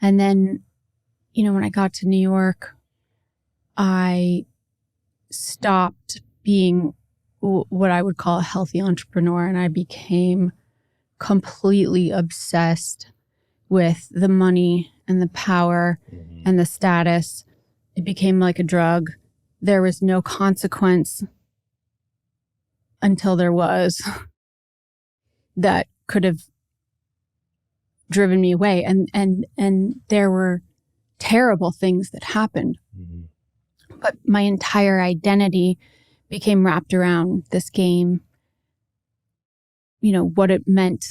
And then, when I got to New York, I stopped being what I would call a healthy entrepreneur, and I became completely obsessed with the money and the power and the status. It became like a drug. There was no consequence until there was that could have driven me away. And there were terrible things that happened. But my entire identity became wrapped around this game, what it meant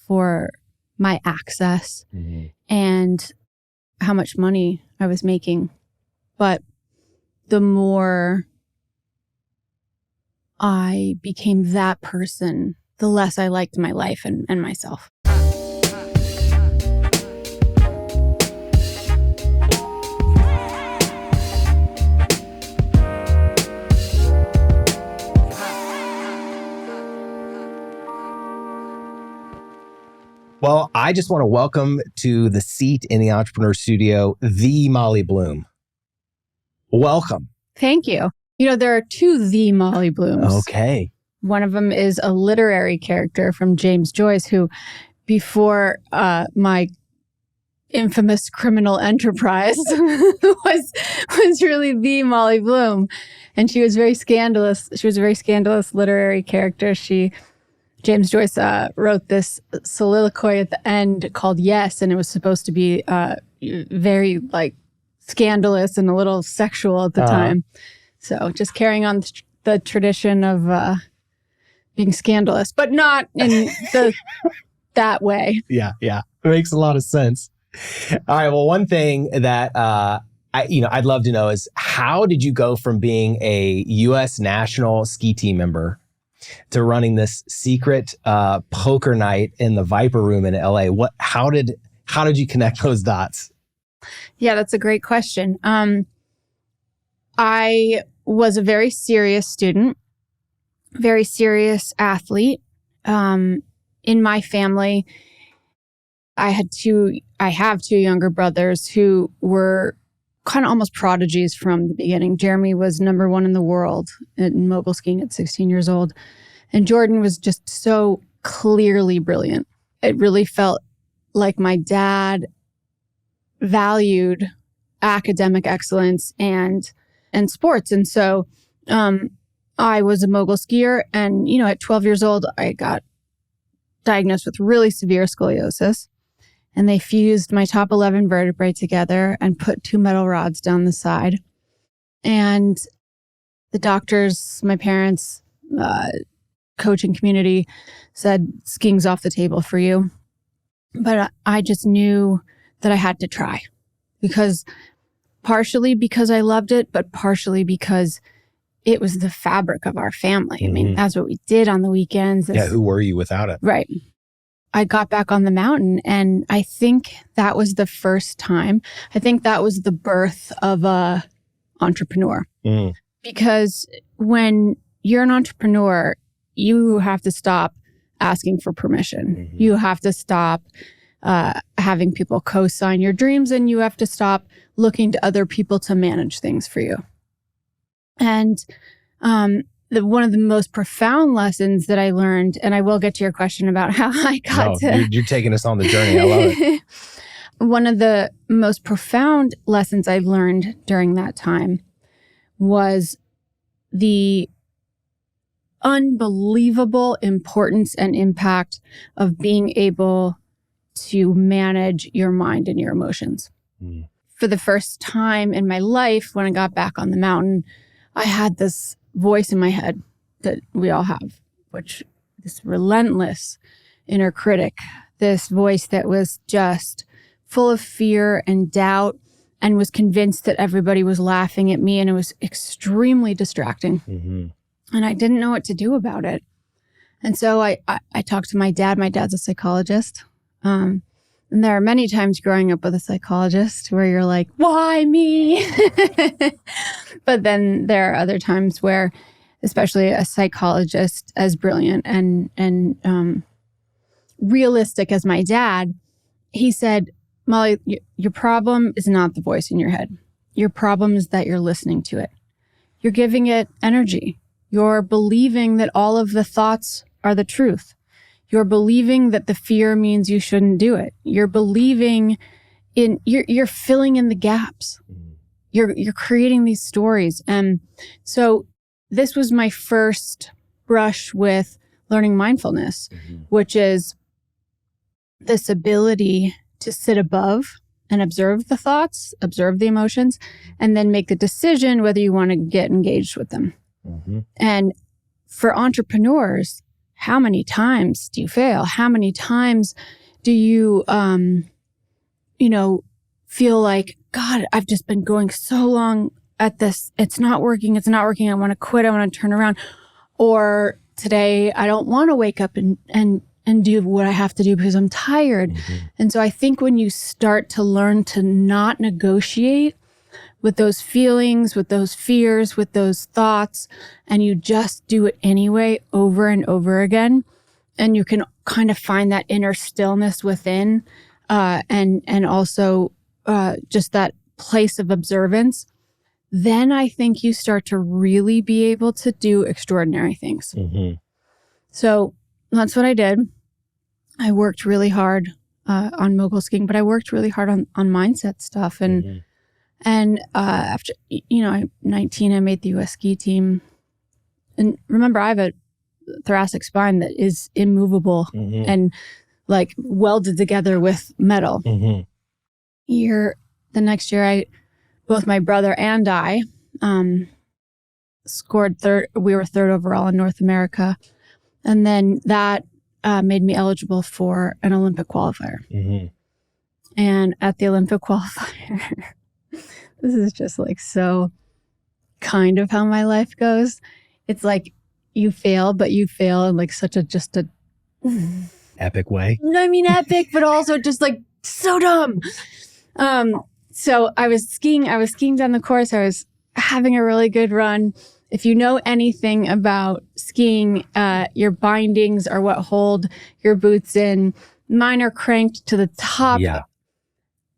for my access and how much money I was making. But the more I became that person, the less I liked my life and myself. Well, I just want to welcome to the seat in the Entrepreneur Studio, the Molly Bloom. Welcome. Thank you. There are two The Molly Blooms. Okay. One of them is a literary character from James Joyce, who, before my infamous criminal enterprise, was really the Molly Bloom. And she was very scandalous. She was a very scandalous literary character. James Joyce wrote this soliloquy at the end called Yes, and it was supposed to be very scandalous and a little sexual at the time. So just carrying on the tradition of being scandalous, but not in that way. Yeah. It makes a lot of sense. All right. Well, one thing that I'd love to know is, how did you go from being a U.S. national ski team member to running this secret poker night in the Viper Room in LA? How did you connect those dots? Yeah, that's a great question. I was a very serious student, very serious athlete. In my family, I have two younger brothers who were kind of almost prodigies from the beginning. Jeremy was number one in the world in mogul skiing at 16 years old. And Jordan was just so clearly brilliant. It really felt like my dad valued academic excellence and sports. And so I was a mogul skier. And, at 12 years old, I got diagnosed with really severe scoliosis. And they fused my top 11 vertebrae together and put 2 metal rods down the side. And the doctors, my parents, coaching community said, skiing's off the table for you. But I just knew that I had to try, partially because I loved it, but partially because it was the fabric of our family. I mean, that's what we did on the weekends. Who were you without it? Right. I got back on the mountain, and I think that was the first time. I think that was the birth of a entrepreneur. Because when you're an entrepreneur, you have to stop asking for permission. You have to stop having people co-sign your dreams, and you have to stop looking to other people to manage things for you. And one of the most profound lessons that I learned, and I will get to your question about how I got you're taking us on the journey. I love it. One of the most profound lessons I learned during that time was the unbelievable importance and impact of being able to manage your mind and your emotions. For the first time in my life, when I got back on the mountain, I had this voice in my head that we all have, which this relentless inner critic, this voice that was just full of fear and doubt and was convinced that everybody was laughing at me, and it was extremely distracting. And I didn't know what to do about it. And so I talked to my dad. My dad's a psychologist. And there are many times growing up with a psychologist where you're like, why me? But then there are other times where, especially a psychologist as brilliant and realistic as my dad, he said, Molly, your problem is not the voice in your head. Your problem is that you're listening to it. You're giving it energy. You're believing that all of the thoughts are the truth. You're believing that the fear means you shouldn't do it. You're believing you're filling in the gaps. You're creating these stories. And so this was my first brush with learning mindfulness, which is this ability to sit above and observe the thoughts, observe the emotions, and then make the decision whether you want to get engaged with them. And for entrepreneurs, how many times do you fail? How many times do you, feel like, God, I've just been going so long at this. It's not working. It's not working. I want to quit. I want to turn around. Or today, I don't want to wake up and do what I have to do because I'm tired. And so I think when you start to learn to not negotiate with those feelings, with those fears, with those thoughts, and you just do it anyway over and over again, and you can kind of find that inner stillness within, and also just that place of observance, then I think you start to really be able to do extraordinary things. So that's what I did. I worked really hard on mogul skiing, but I worked really hard on mindset stuff. And after, I'm 19, I made the U.S. ski team. And remember, I have a thoracic spine that is immovable and like welded together with metal. The next year, both my brother and I scored third. We were third overall in North America. And then that made me eligible for an Olympic qualifier. And at the Olympic qualifier, this is just like so kind of how my life goes. It's like you fail, but you fail in like such a epic way. I mean, epic, but also just like so dumb. So I was skiing down the course. I was having a really good run. If you know anything about skiing, your bindings are what hold your boots in. Mine are cranked to the top. Yeah.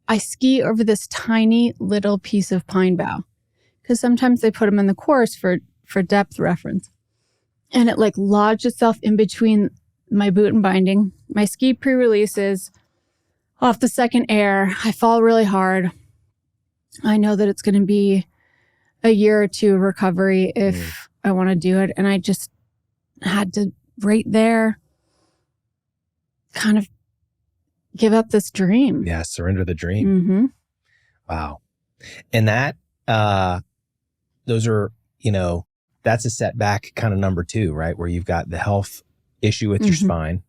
I ski over this tiny little piece of pine bough because sometimes they put them in the course for depth reference. And it like lodged itself in between my boot and binding. My ski pre-releases off the second air. I fall really hard. I know that it's going to be a year or two of recovery if I want to do it. And I just had to right there kind of give up this dream. Yeah, surrender the dream. Wow. And that, those are, that's a setback kind of number 2, right? Where you've got the health issue with your spine.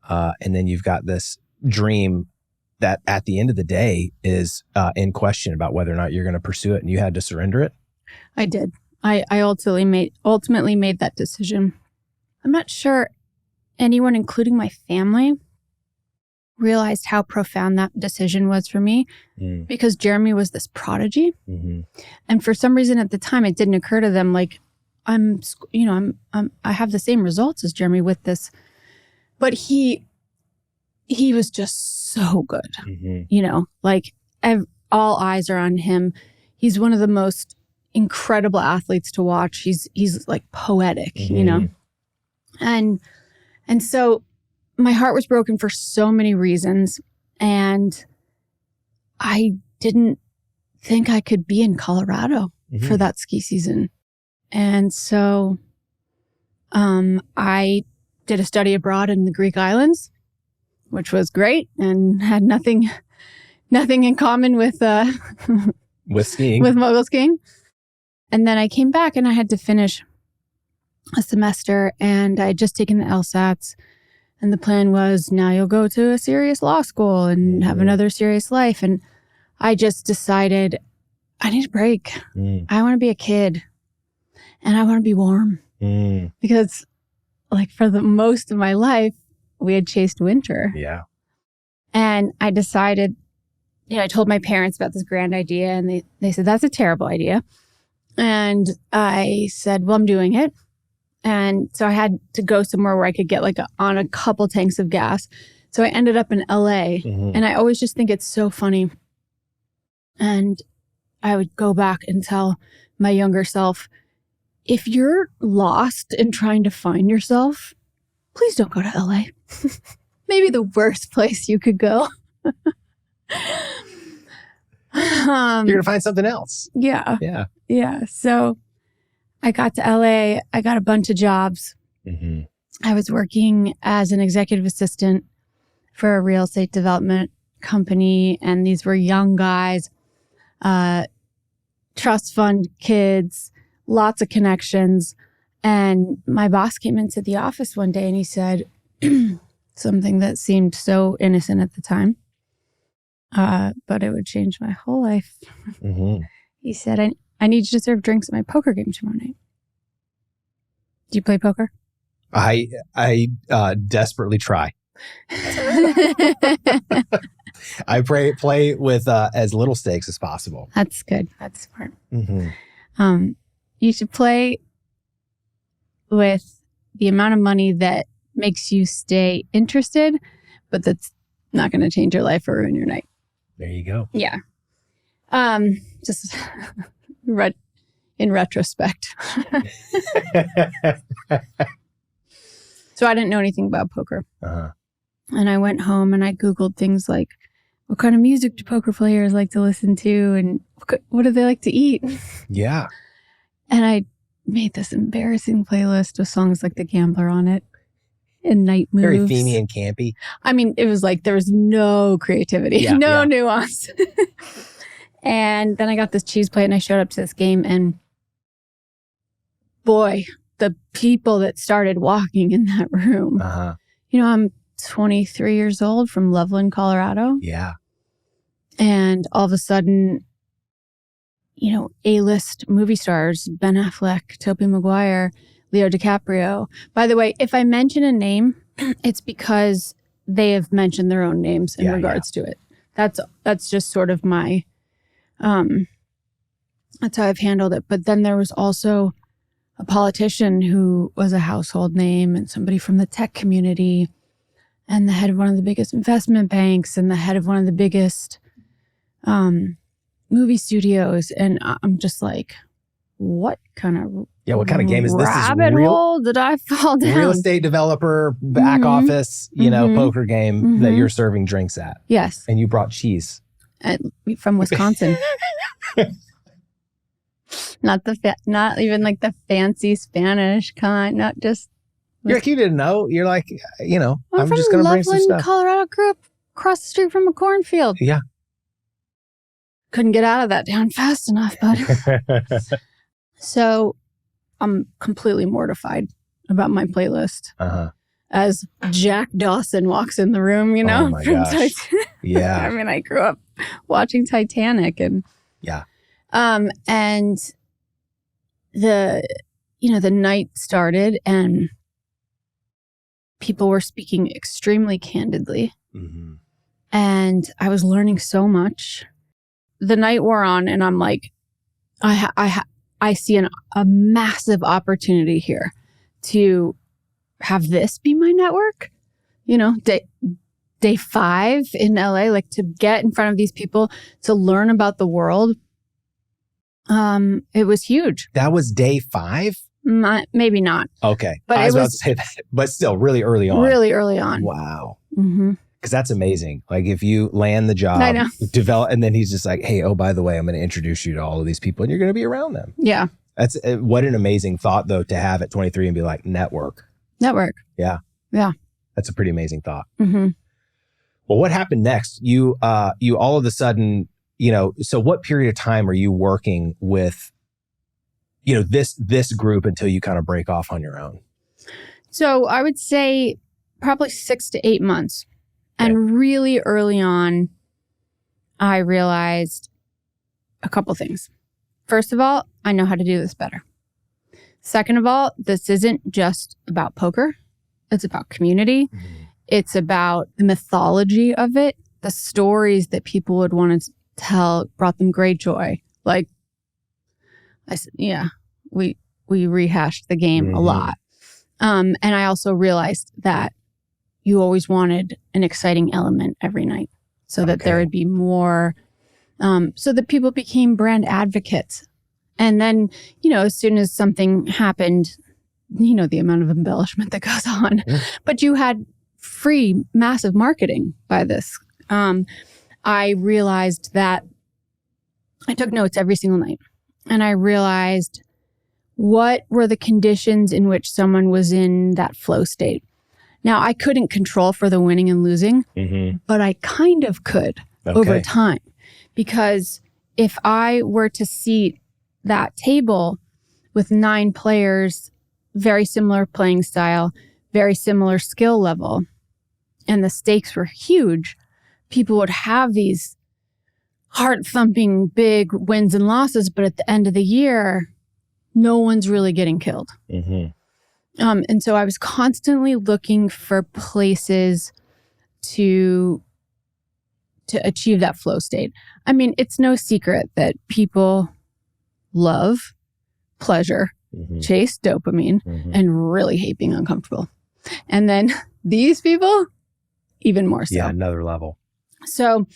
And then you've got this dream that at the end of the day is in question about whether or not you're going to pursue it, and you had to surrender it? I did. I ultimately made that decision. I'm not sure anyone, including my family, realized how profound that decision was for me because Jeremy was this prodigy. And for some reason at the time, it didn't occur to them like, I have the same results as Jeremy with this, but he was just so good, all eyes are on him. He's one of the most incredible athletes to watch. He's like poetic, and so my heart was broken for so many reasons. And I didn't think I could be in Colorado for that ski season. And so I did a study abroad in the Greek islands, which was great and had nothing in common with skiing, with mogul skiing. And then I came back and I had to finish a semester, and I had just taken the LSATs. And the plan was, now you'll go to a serious law school and have another serious life. And I just decided I need a break. I want to be a kid and I want to be warm because like for the most of my life, we had chased winter. Yeah. And I decided, I told my parents about this grand idea, and they said, that's a terrible idea. And I said, well, I'm doing it. And so I had to go somewhere where I could get on a couple tanks of gas. So I ended up in LA, and I always just think it's so funny. And I would go back and tell my younger self, if you're lost in trying to find yourself, please don't go to LA. Maybe the worst place you could go. You're going to find something else. Yeah. Yeah. Yeah. So I got to LA. I got a bunch of jobs. I was working as an executive assistant for a real estate development company. And these were young guys, trust fund kids, lots of connections. And my boss came into the office one day and he said something that seemed so innocent at the time, but it would change my whole life. He said, I need you to serve drinks at my poker game tomorrow night. Do you play poker? I desperately try. I play with as little stakes as possible. That's good. That's smart. You should play with the amount of money that makes you stay interested, but that's not going to change your life or ruin your night. There you go. Yeah. Just in retrospect. So I didn't know anything about poker. And I went home and I Googled things like, what kind of music do poker players like to listen to? And what do they like to eat? Yeah. And I made this embarrassing playlist with songs like The Gambler on it and Night Moves. Very themey and campy. I mean, it was like there was no creativity, no nuance. And then I got this cheese plate and I showed up to this game and boy, the people that started walking in that room. You know, I'm 23 years old from Loveland, Colorado. Yeah. And all of a sudden, you know, A-list movie stars, Ben Affleck, Tobey Maguire, Leo DiCaprio. By the way, if I mention a name, it's because they have mentioned their own names in regards to it. That's just sort of my, that's how I've handled it. But then there was also a politician who was a household name and somebody from the tech community and the head of one of the biggest investment banks and the head of one of the biggest movie studios. And I'm just like, what kind of game is this? Rabbit hole did I fall down? Real estate developer, back office, you know, poker game that you're serving drinks at. Yes. And you brought cheese. From Wisconsin. Not even like the fancy Spanish kind. Not just. You're like, you didn't know. You're like, you know, I'm from just going to bring some Loveland, stuff. Colorado. Grew up across the street from a cornfield. Yeah. Couldn't get out of that town fast enough, bud. So I'm completely mortified about my playlist. As Jack Dawson walks in the room, you know? Oh my gosh. Yeah. I mean, I grew up watching Titanic and and the night started and people were speaking extremely candidly. And I was learning so much. The night wore on and I'm like, I see a massive opportunity here to have this be my network. You know, day 5 in LA, like to get in front of these people, to learn about the world. It was huge. That was day 5? Maybe not. Okay. But I was about to say that, but still really early on. Really early on. Wow. Because that's amazing. Like if you land the job, I know. develop, and then he's just like, hey, oh, by the way, I'm going to introduce you to all of these people and you're going to be around them. Yeah. That's what an amazing thought, though, to have at 23 and be like, network. Yeah. Yeah. That's a pretty amazing thought. Well, what happened next? You all of a sudden, you know, so what period of time are you working with, you know, this group until you kind of break off on your own? So I would say probably 6 to 8 months. Okay. And really early on, I realized a couple things. First of all, I know how to do this better. Second of all, this isn't just about poker. It's about community. It's about the mythology of it. The stories that people would want to tell brought them great joy. Like, I said, we rehashed the game a lot. And I also realized that you always wanted an exciting element every night so that there would be more, so that people became brand advocates. And then, as soon as something happened, the amount of embellishment that goes on, but you had free, massive marketing by this. I realized that I took notes every single night, and I realized what were the conditions in which someone was in that flow state. Now, I couldn't control for the winning and losing, but I kind of could over time, because if I were to seat that table with 9 players, very similar playing style, very similar skill level, and the stakes were huge, people would have these heart-thumping big wins and losses, but at the end of the year, no one's really getting killed. And so I was constantly looking for places to achieve that flow state. I mean, it's no secret that people love pleasure, chase dopamine, and really hate being uncomfortable. And then these people, even more so. Yeah, another level. So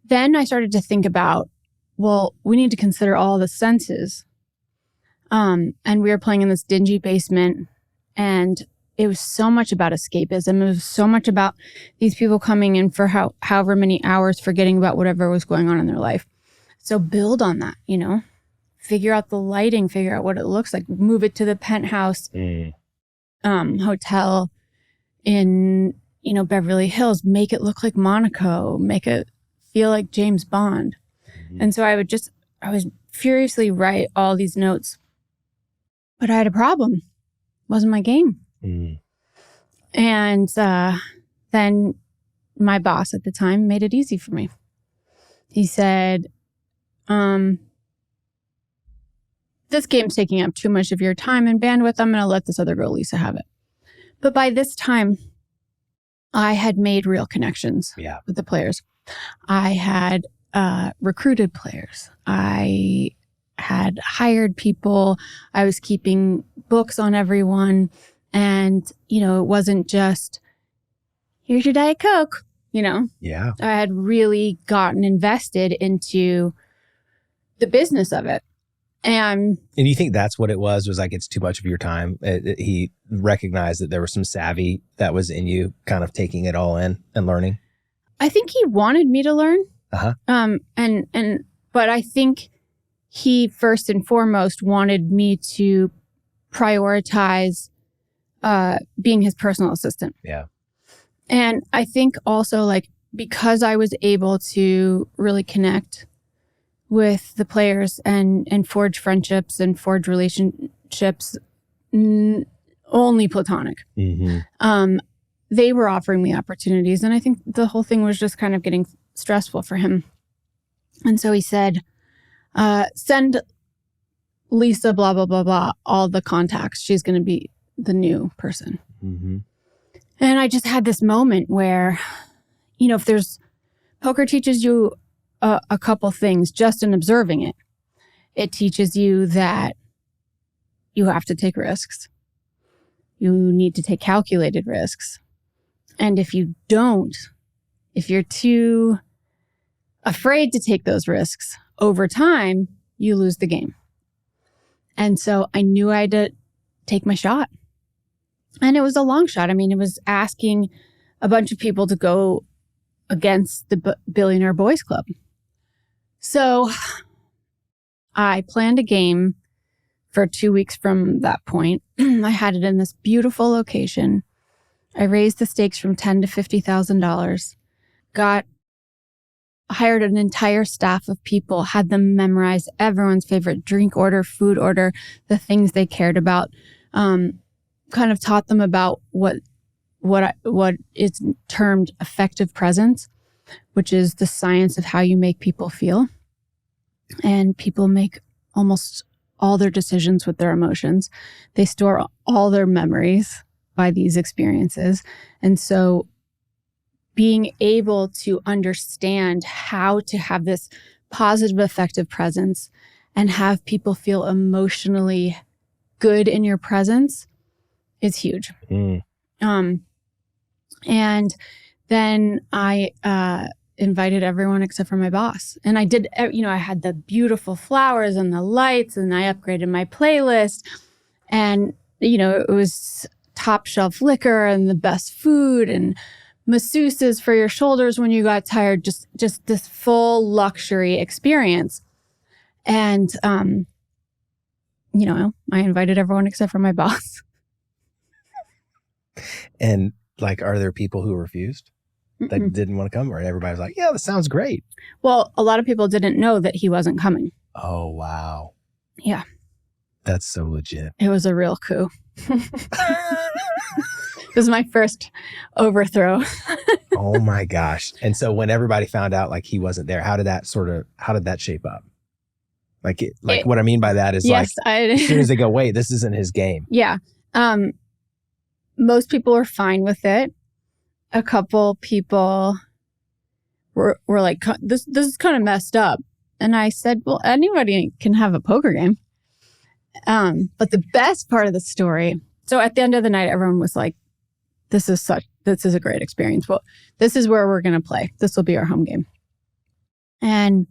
then I started to think about, well, we need to consider all the senses. And we were playing in this dingy basement, and it was so much about escapism. It was so much about these people coming in for however many hours, forgetting about whatever was going on in their life. So build on that, figure out the lighting, figure out what it looks like, move it to the penthouse hotel in, Beverly Hills, make it look like Monaco, make it feel like James Bond. And so I was furiously write all these notes, but I had a problem. It wasn't my game. And then my boss at the time made it easy for me. He said, this game's taking up too much of your time and bandwidth. I'm going to let this other girl, Lisa, have it. But by this time, I had made real connections with the players. I had recruited players. I had hired people. I was keeping books on everyone. And, it wasn't just, here's your Diet Coke, Yeah. I had really gotten invested into the business of it. And you think that's what it was like, it's too much of your time? He recognized that there was some savvy that was in you, kind of taking it all in and learning? I think he wanted me to learn. But I think he first and foremost wanted me to prioritize being his personal assistant. Yeah. And I think also, because I was able to really connect with the players and forge friendships and forge relationships, only platonic. They were offering me opportunities. And I think the whole thing was just kind of getting stressful for him. And so he said, send Lisa, blah, blah, blah, blah, all the contacts. She's going to be the new person. And I just had this moment where, if there's poker teaches you a couple things just in observing it. It teaches you that you have to take risks. You need to take calculated risks. And if you don't, if you're too afraid to take those risks, over time, you lose the game. And so I knew I had to take my shot. And it was a long shot. I mean, it was asking a bunch of people to go against the Billionaire Boys Club. So I planned a game for 2 weeks from that point. I had it in this beautiful location. I raised the stakes from $10,000 to $50,000. Hired an entire staff of people, had them memorize everyone's favorite drink order, food order, the things they cared about. Kind of taught them about what is termed effective presence, which is the science of how you make people feel. And people make almost all their decisions with their emotions. They store all their memories by these experiences. And so being able to understand how to have this positive, effective presence and have people feel emotionally good in your presence is huge. And then I invited everyone except for my boss. And I did, I had the beautiful flowers and the lights, and I upgraded my playlist. And, it was top shelf liquor and the best food and masseuses for your shoulders when you got tired, just this full luxury experience. And, I invited everyone except for my boss. And like, are there people who refused that didn't want to come, or everybody was like, yeah, that sounds great? Well, a lot of people didn't know that he wasn't coming. Oh, wow. Yeah. That's so legit. It was a real coup. It was my first overthrow. Oh my gosh. And so when everybody found out like he wasn't there, how did that shape up? What I mean by that is yes, as soon as they go, wait, this isn't his game. Yeah. Most people were fine with it. A couple people were like, this is kind of messed up. And I said, well, anybody can have a poker game. But the best part of the story, so at the end of the night, everyone was like, this is a great experience. Well, this is where we're going to play. This will be our home game. And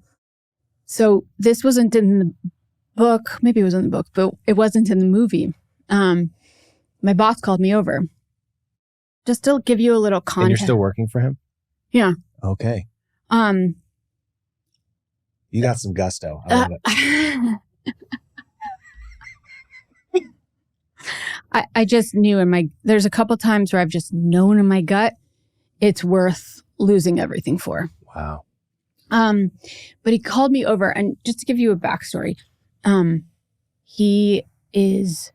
so this wasn't in the book. Maybe it was in the book, but it wasn't in the movie. My boss called me over just to give you a little context. And you're still working for him? Yeah. Okay. You got some gusto. I love it. I just knew there's a couple times where I've just known in my gut it's worth losing everything for. Wow. But he called me over, and just to give you a backstory, he is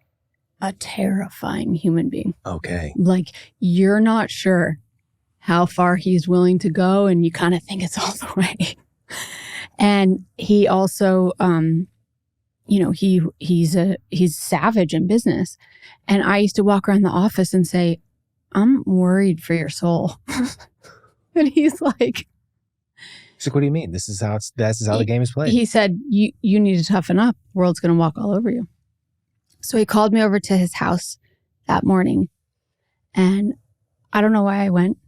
a terrifying human being. Okay. Like, you're not sure how far he's willing to go, and you kind of think it's all the way. And he also, he's savage in business. And I used to walk around the office and say, I'm worried for your soul. And he's like, what do you mean? This is how the game is played. He said, you need to toughen up. The world's going to walk all over you. So he called me over to his house that morning. And I don't know why I went.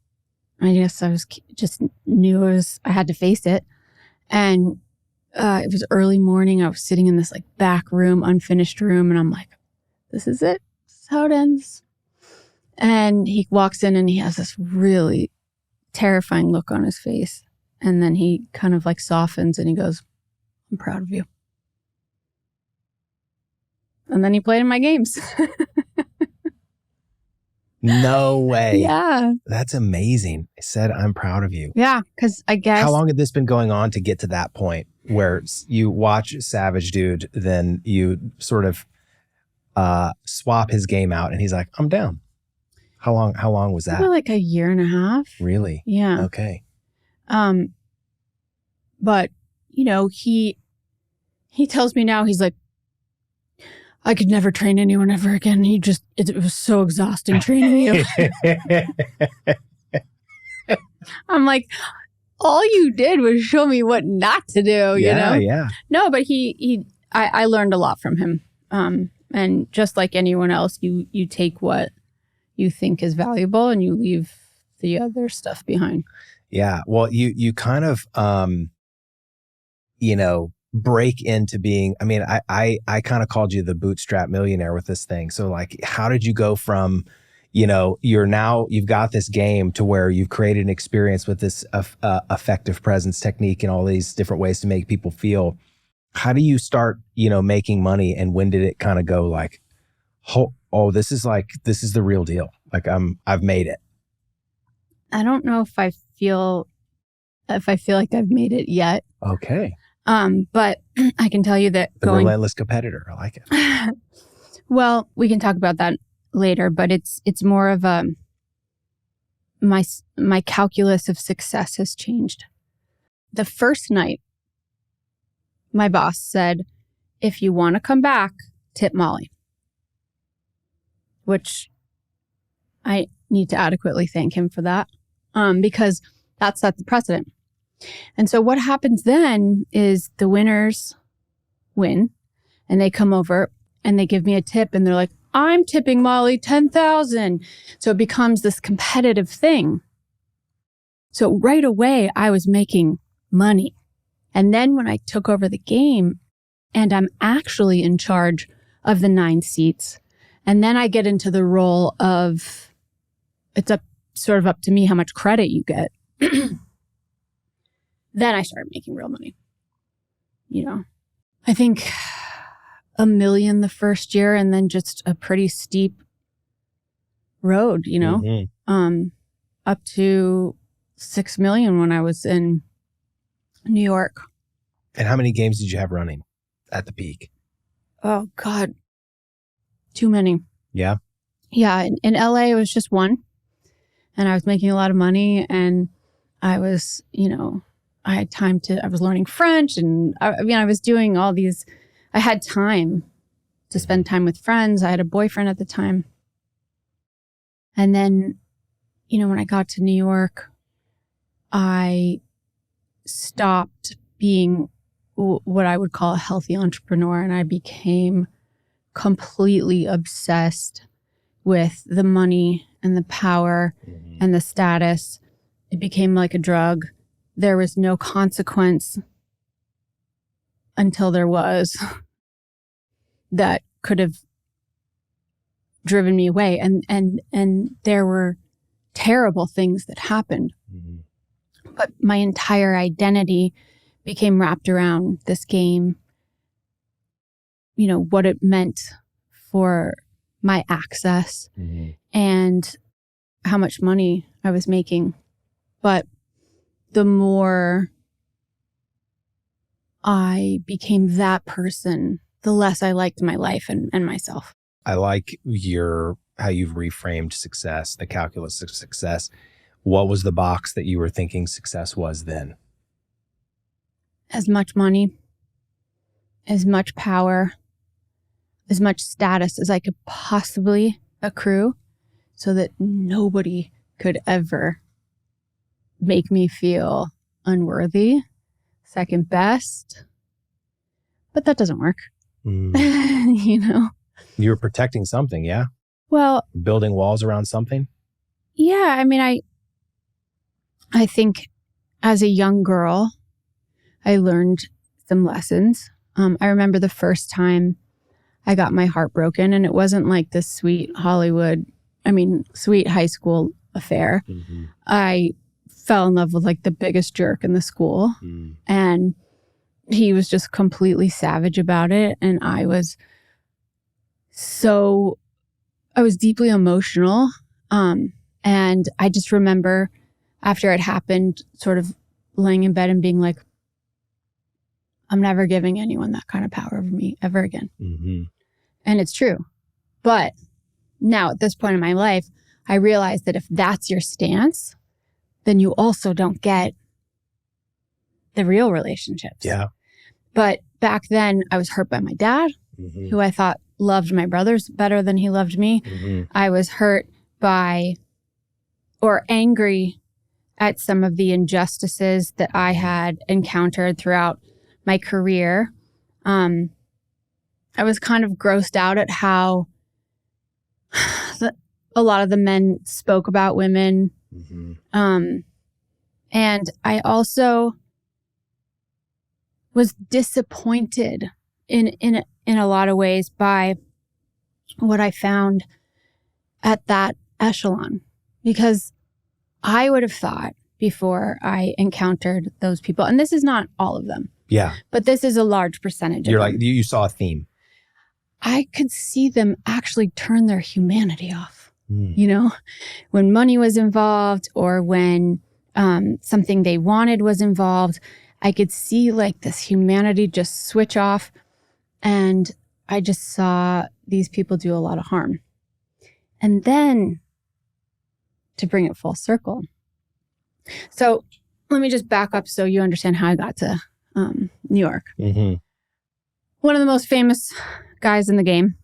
I guess I I had to face it. And it was early morning. I was sitting in this back room, unfinished room. And I'm like, this is it. This is how it ends. And he walks in and he has this really terrifying look on his face. And then he kind of softens and he goes, I'm proud of you. And then he played in my games. No way. Yeah. That's amazing. I said, I'm proud of you. Yeah, because I guess... How long had this been going on to get to that point where you watch Savage Dude, then you sort of swap his game out and he's like, I'm down. How long was that? Probably a year and a half. Really? Yeah. Okay. But, he tells me now, he's like, I could never train anyone ever again. It was so exhausting training you. I'm like, all you did was show me what not to do, you know? Yeah. No, but I learned a lot from him. And just like anyone else, you take what you think is valuable and you leave the other stuff behind. Yeah. Well, you kind of, break into being, I kind of called you the bootstrap millionaire with this thing. So how did you go from, you've got this game to where you've created an experience with this effective presence technique and all these different ways to make people feel. How do you start, making money? And when did it kind of go this is the real deal. I've made it. I don't know if I feel like I've made it yet. Okay. But I can tell you that relentless competitor. I like it. Well, we can talk about that later, but it's more of my calculus of success has changed. The first night, my boss said, if you want to come back, tip Molly. Which I need to adequately thank him for that, because that set the precedent. And so what happens then is the winners win and they come over and they give me a tip and they're like, I'm tipping Molly 10,000. So it becomes this competitive thing. So right away, I was making money. And then when I took over the game and I'm actually in charge of the 9 seats, and then I get into the role of, it's sort of up to me how much credit you get. Then I started making real money. I think $1 million the first year, and then just a pretty steep road, up to $6 million when I was in New York. And how many games did you have running at the peak? Oh God, too many. Yeah. Yeah. In LA, it was just one, and I was making a lot of money, and I was, I had time I was learning French, and I was doing all these, I had time to spend time with friends. I had a boyfriend at the time. And then, when I got to New York, I stopped being what I would call a healthy entrepreneur, and I became completely obsessed with the money and the power and the status. It became like a drug. There was no consequence until there was that could have driven me away. And there were terrible things that happened. But my entire identity became wrapped around this game, what it meant for my access and how much money I was making. But the more I became that person, the less I liked my life and myself. I like how you've reframed success, the calculus of success. What was the box that you were thinking success was then? As much money, as much power, as much status as I could possibly accrue, so that nobody could ever make me feel unworthy, second best. But that doesn't work. You were protecting something, yeah? Well, building walls around something? Yeah, I think as a young girl, I learned some lessons. I remember the first time I got my heart broken, and it wasn't like this sweet sweet high school affair. I fell in love with like the biggest jerk in the school, and he was just completely savage about it. And I was deeply emotional. And I just remember after it happened, sort of laying in bed and being like, I'm never giving anyone that kind of power over me ever again. And it's true. But now at this point in my life, I realize that if that's your stance, then you also don't get the real relationships. Yeah. But back then I was hurt by my dad, who I thought loved my brothers better than he loved me. I was hurt by or angry at some of the injustices that I had encountered throughout my career. I was kind of grossed out at how a lot of the men spoke about women. And I also was disappointed in a lot of ways by what I found at that echelon, because I would have thought before I encountered those people, and this is not all of them. Yeah. But this is a large percentage of them. You saw a theme. I could see them actually turn their humanity off. When money was involved, or when something they wanted was involved, I could see like this humanity just switch off. And I just saw these people do a lot of harm. And then to bring it full circle. So let me just back up so you understand how I got to New York. One of the most famous guys in the game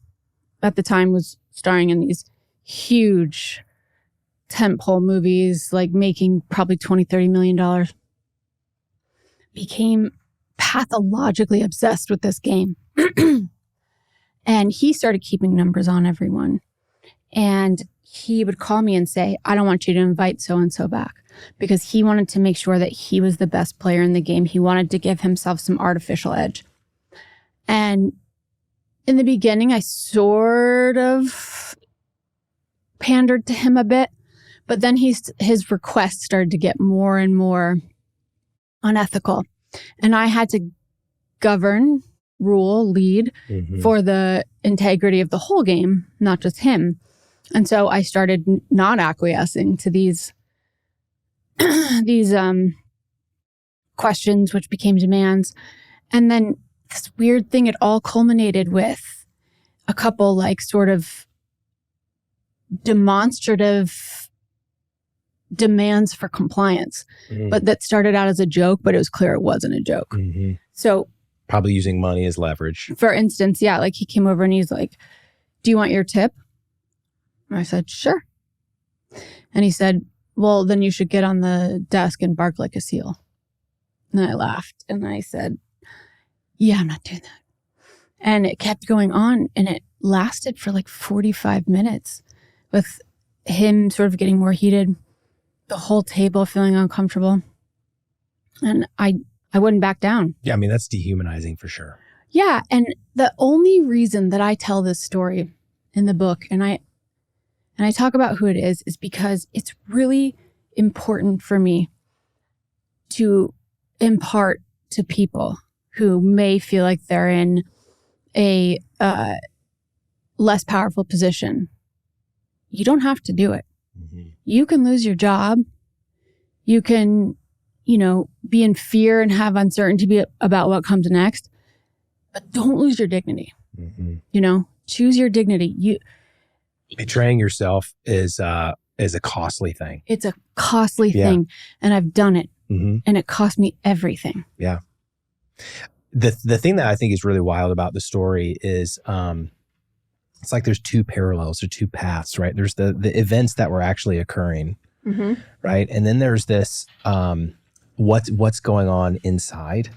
at the time was starring in these huge tentpole movies, like making probably $20-30 million. Became pathologically obsessed with this game. And he started keeping numbers on everyone. And he would call me and say, I don't want you to invite so-and-so back, because he wanted to make sure that he was the best player in the game. He wanted to give himself some artificial edge. And in the beginning, I sort of pandered to him a bit, but then his requests started to get more and more unethical. And I had to govern, rule, lead for the integrity of the whole game, not just him. And so I started not acquiescing to these questions, which became demands. And then this weird thing, it all culminated with a couple like sort of demonstrative demands for compliance, but that started out as a joke, but it was clear it wasn't a joke. So probably using money as leverage. For instance, yeah, like he came over and he's like, do you want your tip? And I said, sure. And he said, well, then you should get on the desk and bark like a seal. And I laughed and I said, yeah, I'm not doing that. And it kept going on, and it lasted for like 45 minutes with him sort of getting more heated, the whole table feeling uncomfortable. And I wouldn't back down. Yeah, I mean, that's dehumanizing for sure. Yeah. And the only reason that I tell this story in the book, and I talk about who it is because it's really important for me to impart to people who may feel like they're in a less powerful position. You don't have to do it. You can lose your job. You can, be in fear and have uncertainty about what comes next, but don't lose your dignity. Choose your dignity. Betraying yourself is a costly thing. It's a costly thing, and I've done it, and it cost me everything. Yeah. The thing that I think is really wild about the story is it's like there's two parallels or two paths, right? There's the events that were actually occurring, right? And then there's this what's going on inside.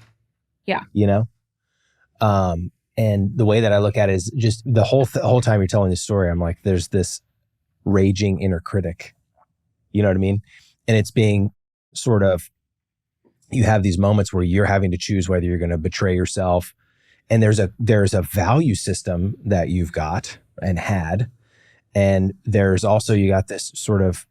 Yeah. And the way that I look at it is just the whole time you're telling the story, I'm like, there's this raging inner critic. You know what I mean? And it's being sort of, you have these moments where you're having to choose whether you're going to betray yourself. And there's a value system that you've got and had. And there's also, you got this sort of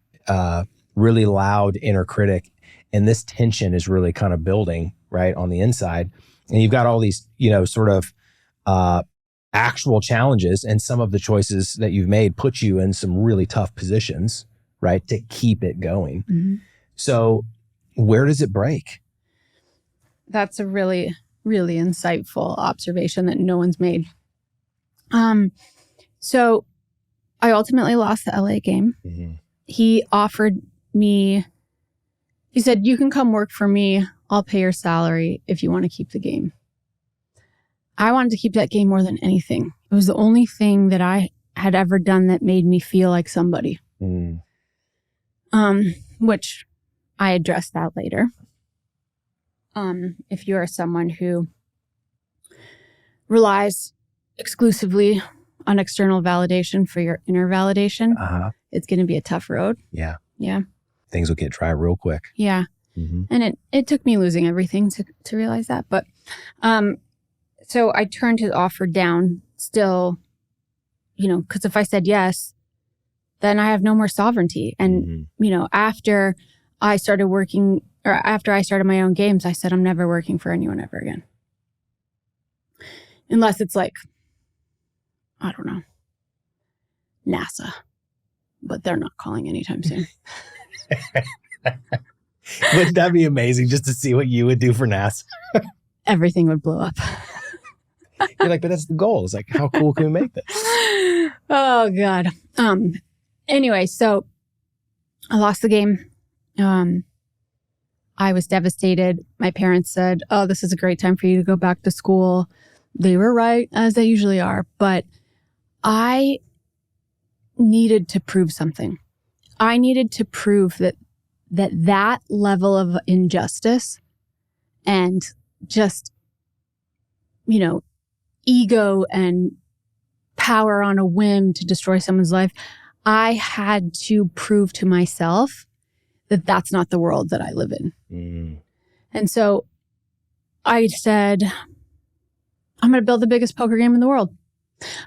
really loud inner critic. And this tension is really kind of building right on the inside. And you've got all these, sort of actual challenges, and some of the choices that you've made put you in some really tough positions, right, to keep it going. So where does it break? That's a really, really insightful observation that no one's made. So I ultimately lost the LA game. He offered me, he said, you can come work for me. I'll pay your salary if you want to keep the game. I wanted to keep that game more than anything. It was the only thing that I had ever done that made me feel like somebody. Which I addressed that later. If you are someone who relies exclusively on external validation for your inner validation, it's going to be a tough road. Yeah. Things will get dry real quick. Yeah. And it took me losing everything to realize that. But so I turned his offer down still, because if I said yes, then I have no more sovereignty. And, after I started working, or after I started my own games, I said, I'm never working for anyone ever again. Unless it's like, I don't know, NASA. But they're not calling anytime soon. Wouldn't that be amazing just to see what you would do for NASA? Everything would blow up. You're like, but that's the goal. It's like, how cool can we make this? Oh, God. Anyway, so I lost the game. I was devastated. My parents said, oh, this is a great time for you to go back to school. They were right, as they usually are. But I needed to prove something. I needed to prove that level of injustice and just, ego and power on a whim to destroy someone's life. I had to prove to myself that that's not the world that I live in. Mm. And so I said, I'm going to build the biggest poker game in the world.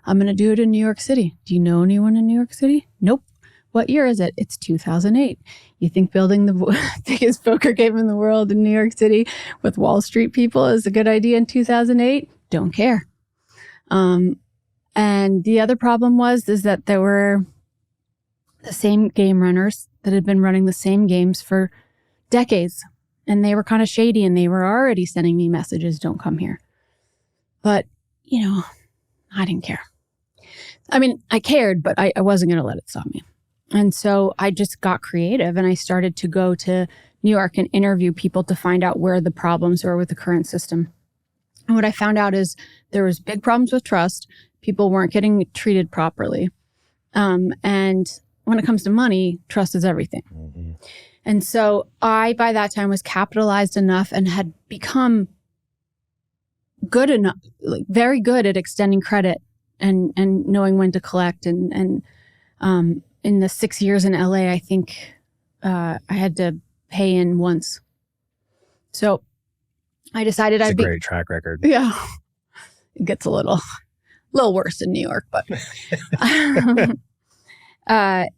I'm going to do it in New York City. Do you know anyone in New York City? Nope. What year is it? It's 2008. You think building the biggest poker game in the world in New York City with Wall Street people is a good idea in 2008? Don't care. And the other problem is that there were the same game runners that had been running the same games for decades. And they were kind of shady and they were already sending me messages, don't come here. But, I didn't care. I mean, I cared, but I wasn't going to let it stop me. And so I just got creative and I started to go to New York and interview people to find out where the problems were with the current system. And what I found out is there was big problems with trust. People weren't getting treated properly. And when it comes to money, trust is everything. Mm-hmm. And so I, by that time, was capitalized enough and had become good enough, like very good at extending credit and knowing when to collect. And in the 6 years in LA, I think I had to pay in once. So I decided It's a great track record. Yeah. It gets a little worse in New York, but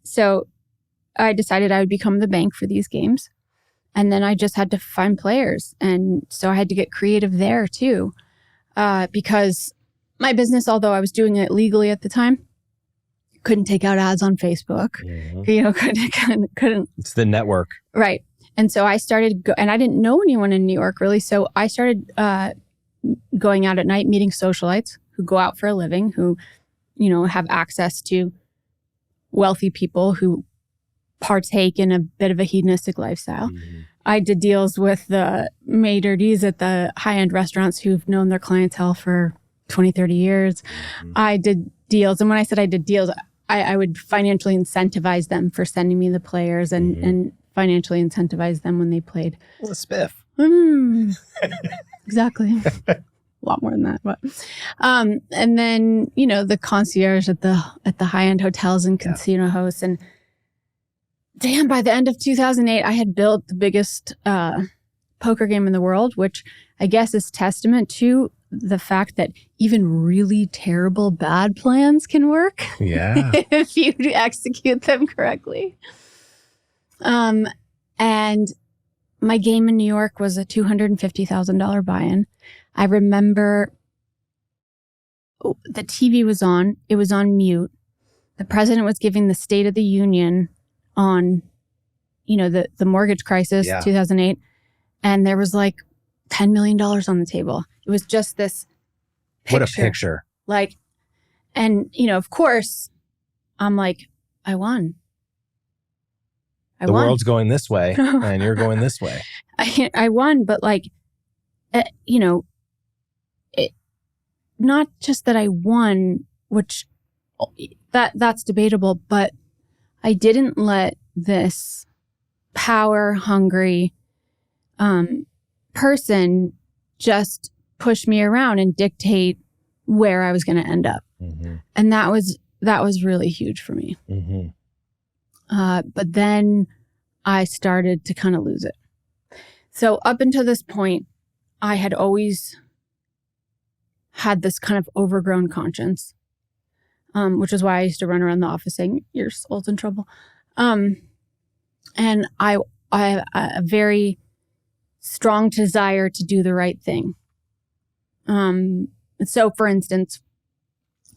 so I decided I would become the bank for these games. And then I just had to find players. And so I had to get creative there too. Because my business, although I was doing it legally at the time, couldn't take out ads on Facebook. Mm-hmm. Couldn't. It's the network. Right. And so I started, and I didn't know anyone in New York really. So I started going out at night, meeting socialites who go out for a living, who, have access to wealthy people who partake in a bit of a hedonistic lifestyle. Mm-hmm. I did deals with the maitre d's at the high-end restaurants who've known their clientele for 20, 30 years. Mm-hmm. I did deals. And when I said I did deals, I would financially incentivize them for sending me the players and financially incentivize them when they played. Well, a spiff. Exactly. A lot more than that. But and then, the concierge at the high-end hotels and casino hosts. And damn, by the end of 2008, I had built the biggest poker game in the world, which I guess is testament to the fact that even really terrible bad plans can work. Yeah. If you execute them correctly. And my game in New York was a $250,000 buy-in. I remember the TV was on. It was on mute. The president was giving the State of the Union on, the mortgage crisis, 2008. And there was like $10 million on the table. It was just this picture. What a picture. And, of course, I'm like, I won. The world's going this way and you're going this way. I won, but not just that I won, which that's debatable, but I didn't let this power-hungry person just push me around and dictate where I was going to end up. Mm-hmm. And that was really huge for me. Mm-hmm. But then I started to kind of lose it. So up until this point, I had always had this kind of overgrown conscience, which is why I used to run around the office saying, your soul's in trouble. And I have a very strong desire to do the right thing. So for instance,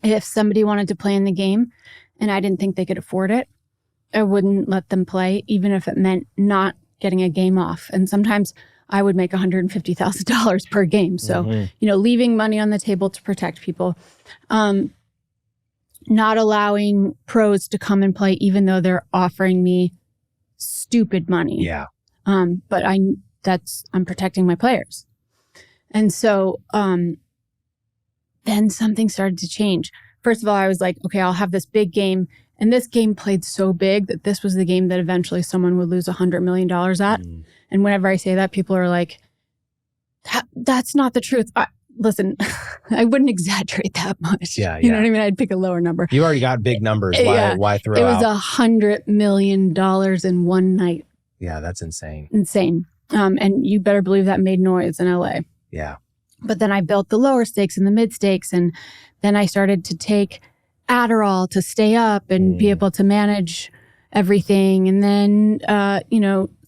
if somebody wanted to play in the game and I didn't think they could afford it, I wouldn't let them play, even if it meant not getting a game off. And sometimes I would make $150,000 per game. So, leaving money on the table to protect people. Not allowing pros to come and play, even though they're offering me stupid money. Yeah. But I'm protecting my players. And so then something started to change. First of all, I was like, okay, I'll have this big game. And this game played so big that this was the game that eventually someone would lose $100 million at. And whenever I say that, people are like, that's not the truth. listen, I wouldn't exaggerate that much. Yeah, You know what I mean? I'd pick a lower number. You already got big numbers. Why throw It was out? $100 million in one night. Yeah, that's insane. Insane. And you better believe that made noise in LA. Yeah. But then I built the lower stakes and the mid stakes. And then I started to take Adderall to stay up and be able to manage everything. And then,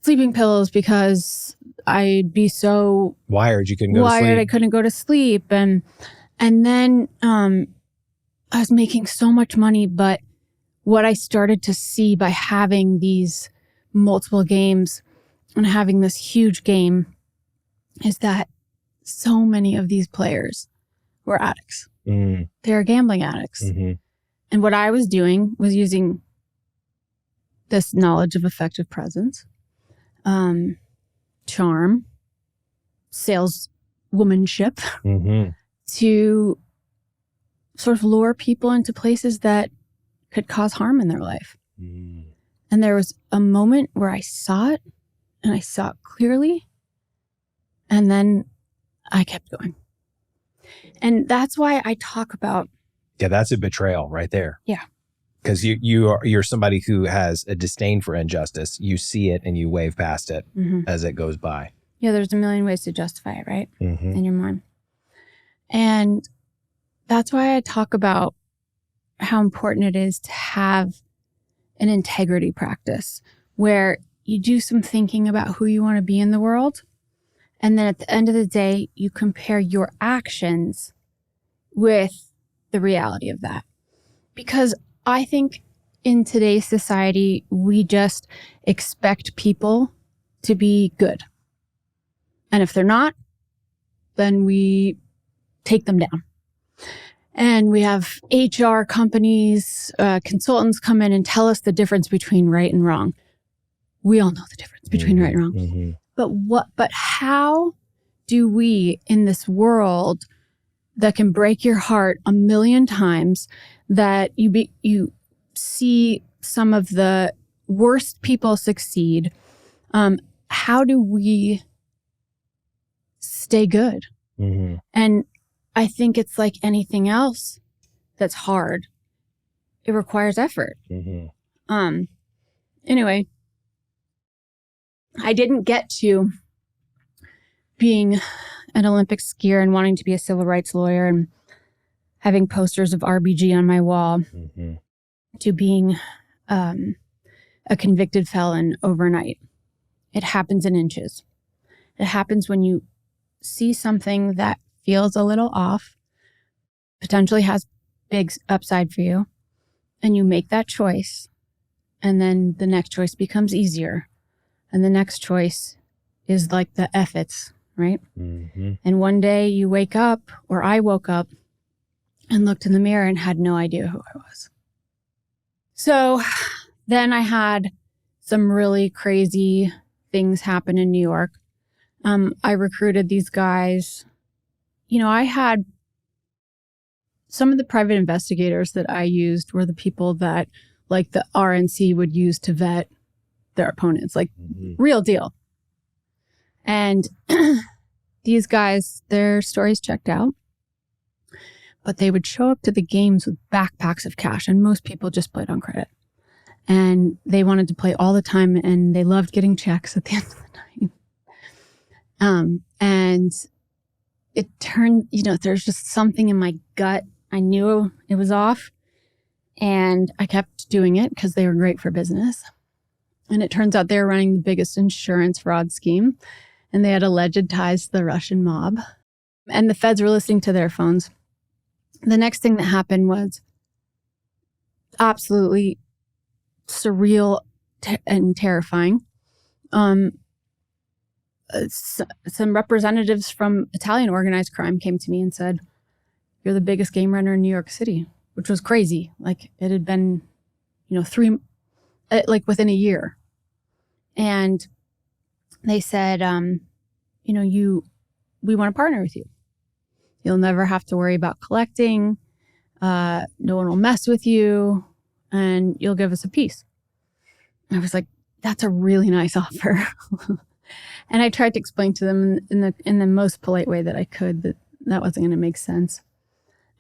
sleeping pills because I'd be so wired you couldn't go to sleep. I couldn't go to sleep. And then I was making so much money. But what I started to see by having these multiple games and having this huge game is that so many of these players were addicts. They're gambling addicts. And what I was doing was using this knowledge of effective presence, charm, saleswomanship to sort of lure people into places that could cause harm in their life. And there was a moment where I saw it and I saw it clearly. And then I kept going. And that's why I talk about. Yeah, that's a betrayal right there. Yeah. Because you're somebody who has a disdain for injustice. You see it and you wave past it as it goes by. Yeah, there's a million ways to justify it, right? In your mind. And that's why I talk about how important it is to have an integrity practice where you do some thinking about who you want to be in the world. And then at the end of the day, you compare your actions with the reality of that. Because I think in today's society, we just expect people to be good. And if they're not, then we take them down. And we have HR companies, consultants come in and tell us the difference between right and wrong. We all know the difference between right and wrong. But how do we in this world that can break your heart a million times, that you see some of the worst people succeed, how do we stay good? And I think it's like anything else that's hard. It requires effort. Anyway, I didn't get to being an Olympic skier and wanting to be a civil rights lawyer and having posters of RBG on my wall to being a convicted felon overnight. It happens in inches. It happens when you see something that feels a little off, potentially has big upside for you, and you make that choice, and then the next choice becomes easier, and the next choice is like the F-its, right? And one day you wake up, or I woke up, and looked in the mirror and had no idea who I was. So then I had some really crazy things happen in New York. I recruited these guys. I had some of the private investigators that I used were the people that like the RNC would use to vet their opponents, like real deal. And these guys, their stories checked out, but they would show up to the games with backpacks of cash, and most people just played on credit. And they wanted to play all the time, and they loved getting checks at the end of the night. And it turned, there's just something in my gut. I knew it was off, and I kept doing it because they were great for business. And it turns out they were running the biggest insurance fraud scheme, and they had alleged ties to the Russian mob, and the feds were listening to their phones. The next thing that happened was absolutely surreal and terrifying. Some representatives from Italian organized crime came to me and said, "You're the biggest game runner in New York City," which was crazy. Like it had been, within a year. And they said, we want to partner with you. You'll never have to worry about collecting. No one will mess with you, and you'll give us a piece. I was like, that's a really nice offer. And I tried to explain to them in the most polite way that I could that wasn't going to make sense.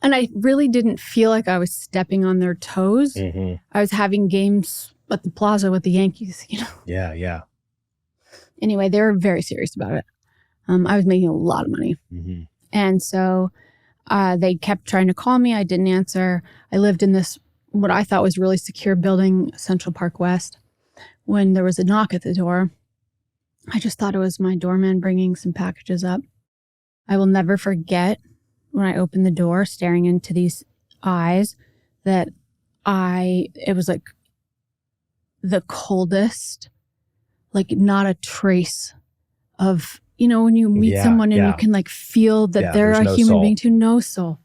And I really didn't feel like I was stepping on their toes. Mm-hmm. I was having games at the plaza with the Yankees, Yeah, yeah. Anyway, they were very serious about it. I was making a lot of money. Mm-hmm. And so they kept trying to call me. I didn't answer. I lived in this, what I thought was really secure building, Central Park West. When there was a knock at the door, I just thought it was my doorman bringing some packages up. I will never forget when I opened the door, staring into these eyes, that it was like the coldest, like not a trace of, when you meet someone and you can like feel that they're a human being too, no soul.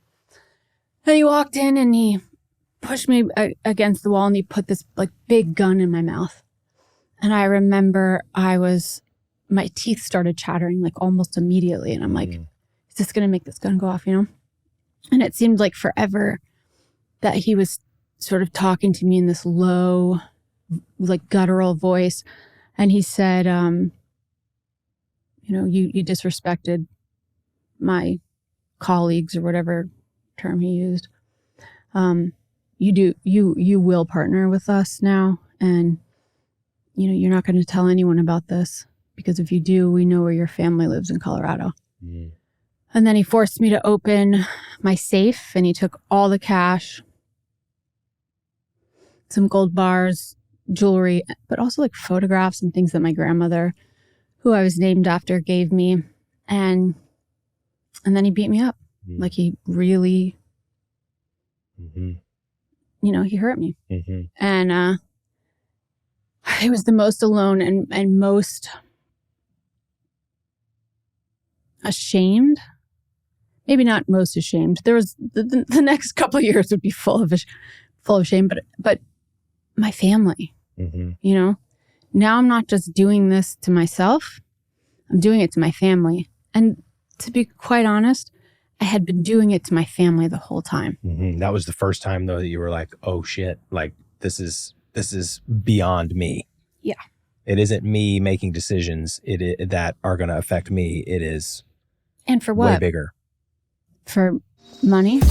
And he walked in and he pushed me against the wall and he put this like big gun in my mouth. And I remember my teeth started chattering like almost immediately. And I'm like, is this going to make this gun go off, And it seemed like forever that he was sort of talking to me in this low, like guttural voice. And he said, you disrespected my colleagues or whatever term he used. You will partner with us now. And, you're not going to tell anyone about this, because if you do, we know where your family lives in Colorado. Mm. And then he forced me to open my safe and he took all the cash, some gold bars, jewelry, but also like photographs and things that my grandmother, who I was named after, gave me. And then he beat me up. Mm. Like he really, he hurt me. Mm-hmm. And it was the most alone and most ashamed. Maybe not most ashamed. There was the next couple of years would be full of shame, but my family, now I'm not just doing this to myself, I'm doing it to my family. And to be quite honest, I had been doing it to my family the whole time. Mm-hmm. That was the first time though that you were like, oh shit, like this is beyond me. Yeah. It isn't me making decisions that are going to affect me. It is and for what? Way bigger. For money?